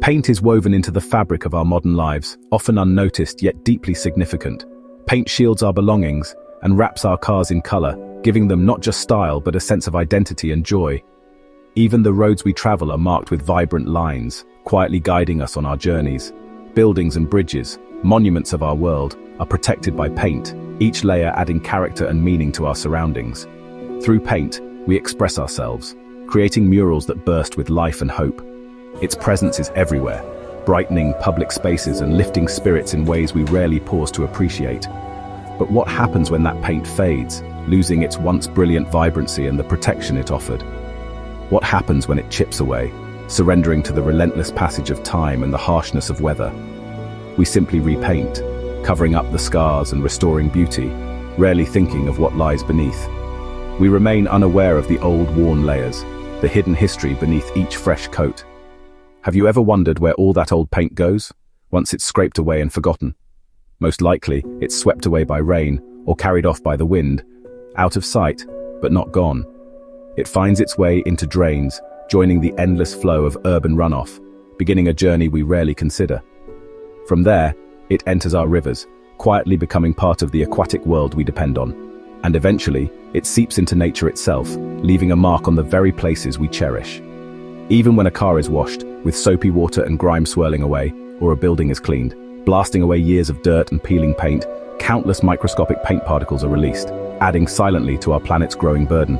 Paint is woven into the fabric of our modern lives, often unnoticed yet deeply significant. Paint shields our belongings and wraps our cars in color, giving them not just style but a sense of identity and joy. Even the roads we travel are marked with vibrant lines, quietly guiding us on our journeys. Buildings and bridges, monuments of our world, are protected by paint, each layer adding character and meaning to our surroundings. Through paint, we express ourselves, creating murals that burst with life and hope. Its presence is everywhere, brightening public spaces and lifting spirits in ways we rarely pause to appreciate. But what happens when that paint fades, losing its once brilliant vibrancy and the protection it offered? What happens when it chips away, surrendering to the relentless passage of time and the harshness of weather? We simply repaint, covering up the scars and restoring beauty, rarely thinking of what lies beneath. We remain unaware of the old worn layers, the hidden history beneath each fresh coat. Have you ever wondered where all that old paint goes, once it's scraped away and forgotten? Most likely, it's swept away by rain or carried off by the wind, out of sight, but not gone. It finds its way into drains, joining the endless flow of urban runoff, beginning a journey we rarely consider. From there, it enters our rivers, quietly becoming part of the aquatic world we depend on. And eventually, it seeps into nature itself, leaving a mark on the very places we cherish. Even when a car is washed, with soapy water and grime swirling away, or a building is cleaned, blasting away years of dirt and peeling paint, countless microscopic paint particles are released, adding silently to our planet's growing burden.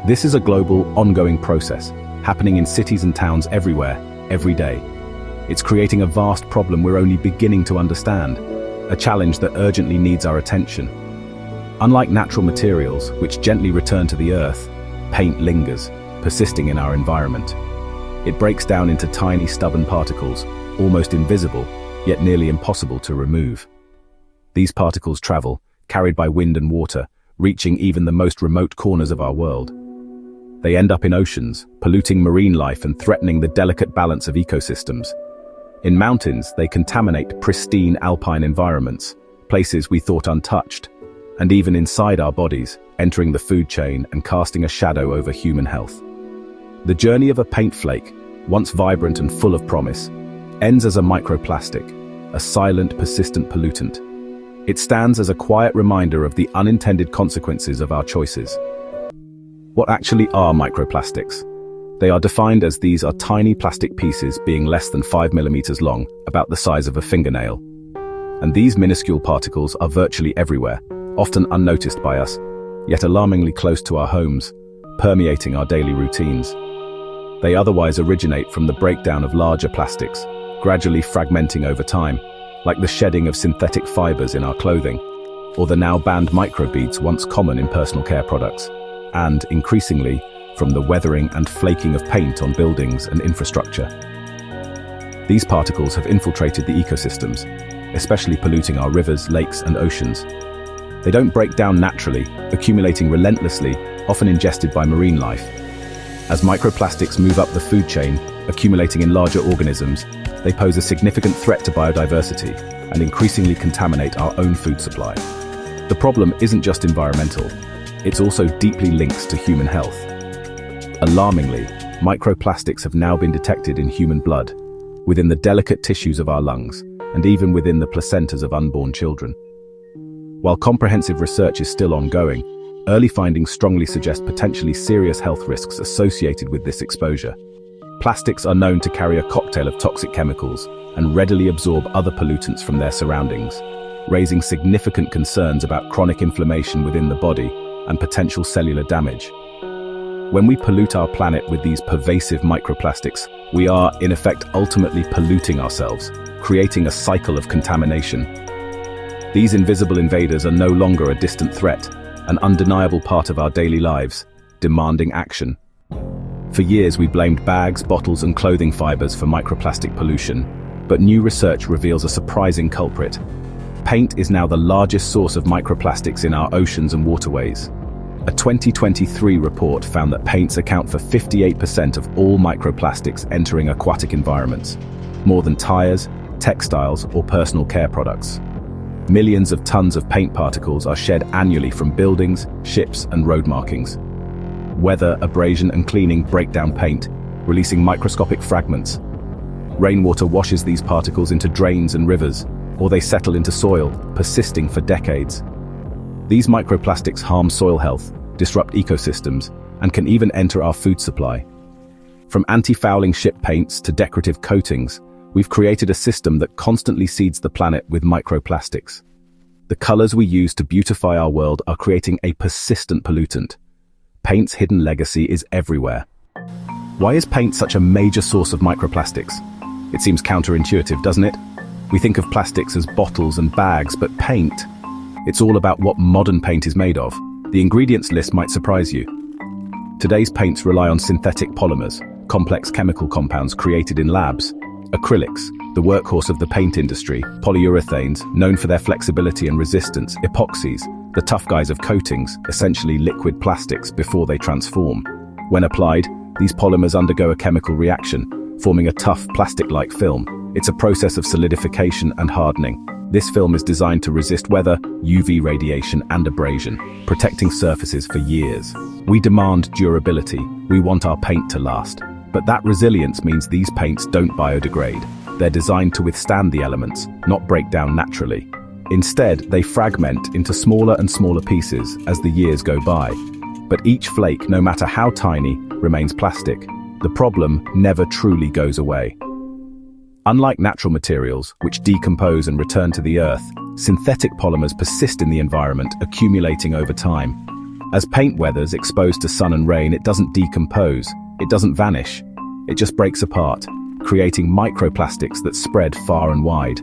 This is a global, ongoing process, happening in cities and towns everywhere, every day. It's creating a vast problem we're only beginning to understand, a challenge that urgently needs our attention. Unlike natural materials, which gently return to the earth, paint lingers, persisting in our environment. It breaks down into tiny, stubborn particles, almost invisible, yet nearly impossible to remove. These particles travel, carried by wind and water, reaching even the most remote corners of our world. They end up in oceans, polluting marine life and threatening the delicate balance of ecosystems. In mountains, they contaminate pristine alpine environments, places we thought untouched, and even inside our bodies, entering the food chain and casting a shadow over human health. The journey of a paint flake, once vibrant and full of promise, ends as a microplastic, a silent, persistent pollutant. It stands as a quiet reminder of the unintended consequences of our choices. What actually are microplastics? They are defined as these are tiny plastic pieces being less than 5 millimeters long, about the size of a fingernail. And these minuscule particles are virtually everywhere, often unnoticed by us, yet alarmingly close to our homes, permeating our daily routines. They otherwise originate from the breakdown of larger plastics, gradually fragmenting over time, like the shedding of synthetic fibers in our clothing, or the now banned microbeads once common in personal care products, and, increasingly, from the weathering and flaking of paint on buildings and infrastructure. These particles have infiltrated the ecosystems, especially polluting our rivers, lakes, and oceans. They don't break down naturally, accumulating relentlessly, often ingested by marine life. As microplastics move up the food chain, accumulating in larger organisms, they pose a significant threat to biodiversity and increasingly contaminate our own food supply. The problem isn't just environmental, it's also deeply linked to human health. Alarmingly, microplastics have now been detected in human blood, within the delicate tissues of our lungs, and even within the placentas of unborn children. While comprehensive research is still ongoing, early findings strongly suggest potentially serious health risks associated with this exposure. Plastics are known to carry a cocktail of toxic chemicals and readily absorb other pollutants from their surroundings, raising significant concerns about chronic inflammation within the body and potential cellular damage. When we pollute our planet with these pervasive microplastics, we are, in effect, ultimately polluting ourselves, creating a cycle of contamination. These invisible invaders are no longer a distant threat, an undeniable part of our daily lives, demanding action. For years, we blamed bags, bottles, and clothing fibers for microplastic pollution, but new research reveals a surprising culprit. Paint is now the largest source of microplastics in our oceans and waterways. A 2023 report found that paints account for 58% of all microplastics entering aquatic environments, more than tires, textiles, or personal care products. Millions of tons of paint particles are shed annually from buildings, ships, and road markings. Weather, abrasion, and cleaning break down paint, releasing microscopic fragments. Rainwater washes these particles into drains and rivers, or they settle into soil, persisting for decades. These microplastics harm soil health, disrupt ecosystems, and can even enter our food supply. From anti-fouling ship paints to decorative coatings, we've created a system that constantly seeds the planet with microplastics. The colors we use to beautify our world are creating a persistent pollutant. Paint's hidden legacy is everywhere. Why is paint such a major source of microplastics? It seems counterintuitive, doesn't it? We think of plastics as bottles and bags, but paint, it's all about what modern paint is made of. The ingredients list might surprise you. Today's paints rely on synthetic polymers, complex chemical compounds created in labs. Acrylics, the workhorse of the paint industry, polyurethanes, known for their flexibility and resistance, epoxies, the tough guys of coatings, essentially liquid plastics before they transform. When applied, these polymers undergo a chemical reaction, forming a tough plastic-like film. It's a process of solidification and hardening. This film is designed to resist weather, UV radiation, and abrasion, protecting surfaces for years. We demand durability. We want our paint to last. But that resilience means these paints don't biodegrade. They're designed to withstand the elements, not break down naturally. Instead, they fragment into smaller and smaller pieces as the years go by. But each flake, no matter how tiny, remains plastic. The problem never truly goes away. Unlike natural materials, which decompose and return to the earth, synthetic polymers persist in the environment, accumulating over time. As paint weathers exposed to sun and rain, it doesn't decompose, it doesn't vanish. It just breaks apart, creating microplastics that spread far and wide.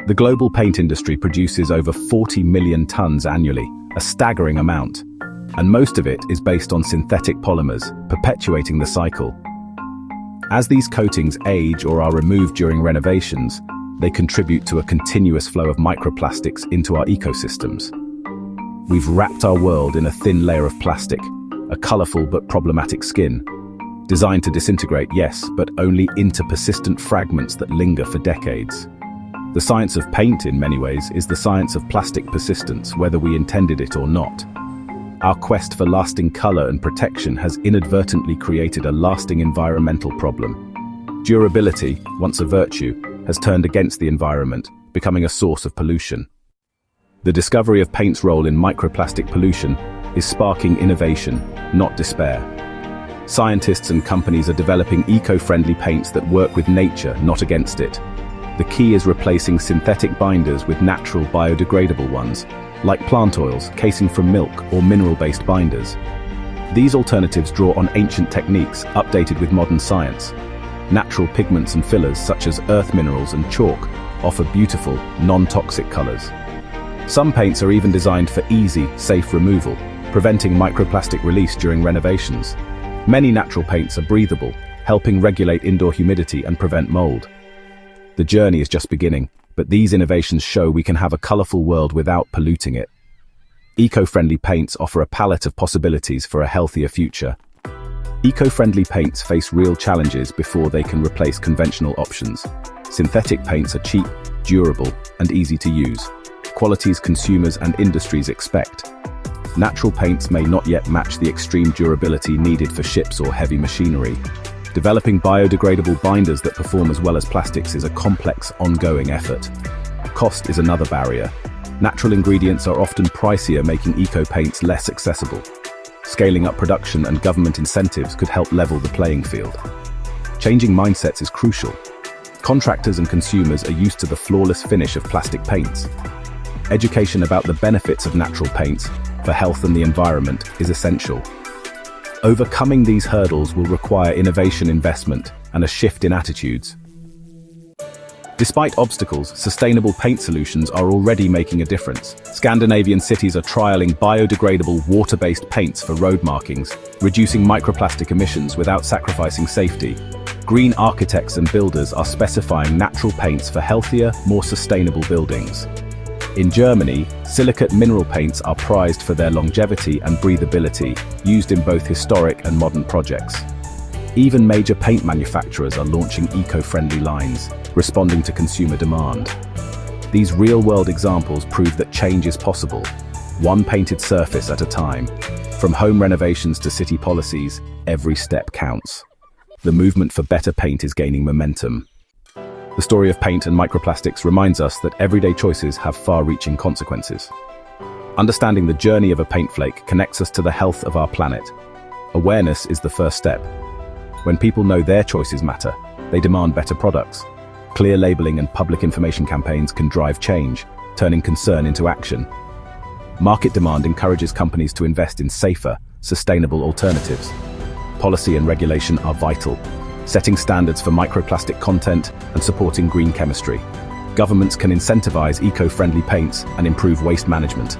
The global paint industry produces over 40 million tons annually, a staggering amount. And most of it is based on synthetic polymers, perpetuating the cycle. As these coatings age or are removed during renovations, they contribute to a continuous flow of microplastics into our ecosystems. We've wrapped our world in a thin layer of plastic, a colorful but problematic skin. Designed to disintegrate, yes, but only into persistent fragments that linger for decades. The science of paint, in many ways, is the science of plastic persistence, whether we intended it or not. Our quest for lasting color and protection has inadvertently created a lasting environmental problem. Durability, once a virtue, has turned against the environment, becoming a source of pollution. The discovery of paint's role in microplastic pollution is sparking innovation, not despair. Scientists and companies are developing eco-friendly paints that work with nature, not against it. The key is replacing synthetic binders with natural, biodegradable ones, like plant oils, casing from milk, or mineral-based binders. These alternatives draw on ancient techniques, updated with modern science. Natural pigments and fillers, such as earth minerals and chalk, offer beautiful, non-toxic colors. Some paints are even designed for easy, safe removal, preventing microplastic release during renovations. Many natural paints are breathable, helping regulate indoor humidity and prevent mold. The journey is just beginning, but these innovations show we can have a colorful world without polluting it. Eco-friendly paints offer a palette of possibilities for a healthier future. Eco-friendly paints face real challenges before they can replace conventional options. Synthetic paints are cheap, durable, and easy to use, qualities consumers and industries expect. Natural paints may not yet match the extreme durability needed for ships or heavy machinery. Developing biodegradable binders that perform as well as plastics is a complex, ongoing effort. Cost is another barrier. Natural ingredients are often pricier, making eco-paints less accessible. Scaling up production and government incentives could help level the playing field. Changing mindsets is crucial. Contractors and consumers are used to the flawless finish of plastic paints. Education about the benefits of natural paints for health and the environment is essential. Overcoming these hurdles will require innovation, investment, and a shift in attitudes. Despite obstacles, sustainable paint solutions are already making a difference. Scandinavian cities are trialing biodegradable water-based paints for road markings, reducing microplastic emissions without sacrificing safety. Green architects and builders are specifying natural paints for healthier, more sustainable buildings. In Germany, silicate mineral paints are prized for their longevity and breathability, used in both historic and modern projects. Even major paint manufacturers are launching eco-friendly lines, responding to consumer demand. These real-world examples prove that change is possible, one painted surface at a time. From home renovations to city policies, every step counts. The movement for better paint is gaining momentum. The story of paint and microplastics reminds us that everyday choices have far-reaching consequences. Understanding the journey of a paint flake connects us to the health of our planet. Awareness is the first step. When people know their choices matter, they demand better products. Clear labeling and public information campaigns can drive change, turning concern into action. Market demand encourages companies to invest in safer, sustainable alternatives. Policy and regulation are vital, setting standards for microplastic content and supporting green chemistry. Governments can incentivize eco-friendly paints and improve waste management.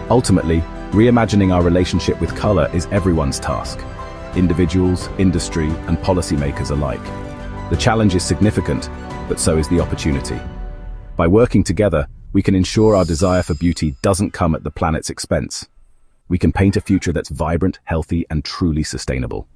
Ultimately, reimagining our relationship with color is everyone's task, individuals, industry, and policymakers alike. The challenge is significant, but so is the opportunity. By working together, we can ensure our desire for beauty doesn't come at the planet's expense. We can paint a future that's vibrant, healthy, and truly sustainable.